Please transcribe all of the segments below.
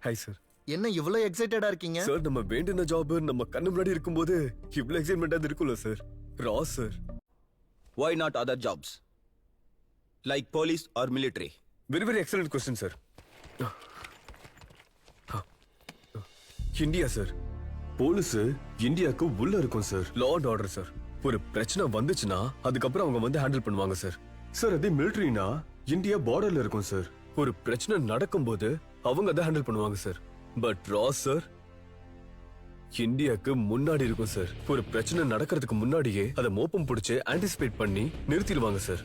Hi sir. என்ன இவ்வளவு எக்ஸைட்டடா இருக்கீங்க? சார் நம்ம வேண்டின ஜாப் நம்ம கண்ணு முன்னாடி இருக்கும்போது இவ்வளவு எக்ஸைட்மெண்டா இருக்கும்ல சார். ரா sir. Why not other jobs? Like police or military? Very excellent question sir. India sir. Police இந்தியாவுக்கு உள்ள இருக்கும் sir. Law and order sir. ஒரு பிரச்சனை வந்துச்சுன்னா அதுக்கப்புறம் அவங்க வந்து ஹேண்டில் பண்ணுவாங்க சார். சார் அதே மிலிட்டரினா இந்தியா பார்டர்ல இருக்கும் சார். ஒரு பிரச்சனை நடக்கும்போது அவங்க அதை ஹேண்டில் பண்ணுவாங்க சார். பட் ரா சார் இந்தியாவுக்கு முன்னாடி இருக்கும் சார். ஒரு பிரச்சனை நடக்கிறதுக்கு முன்னாடியே அதை மோப்பம் பிடிச்சு ஆன்டிசிபேட் பண்ணி நிறுத்திடுவாங்க சார்.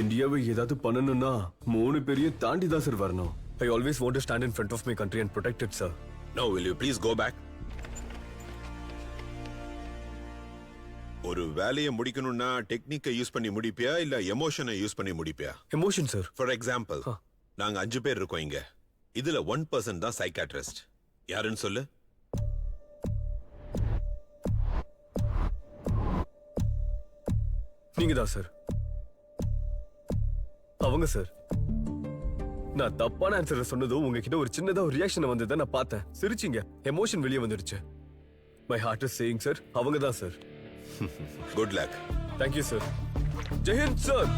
இந்தியாவை ஏதாவது பண்ணணும்னா 3 பேரையும் தாண்டி தான் சார் வரணும். I always want to stand in front of my country and protect it sir. Now will you please go back? ஒரு வேலையை முடிக்கணும்னா டெக்னிக்கை யூஸ் பண்ணி முடிப்பியா இல்ல எமோஷனை யூஸ் பண்ணி முடிப்பியா? Emotion sir. ஃபார் எக்ஸாம்பிள் நாங்க 5 பேர் இருக்கோம் இங்க. இதுல 1% தான் சைக்காட்ரிஸ்ட். யாருன்னு சொல்லு. நீங்க தான் சார். அவங்க சார். நான் தப்பான ஆன்சர் சொன்னதும் உங்ககிட்ட ஒரு சின்னதா ஒரு ரியாக்ஷன் வந்ததை நான் பார்த்தேன். சிரிச்சிங்க. எமோஷன் வெளியே வந்துடுச்சு. My heart is saying sir அவங்க தான் sir. Good luck. Thank you sir. Jai Hind sir.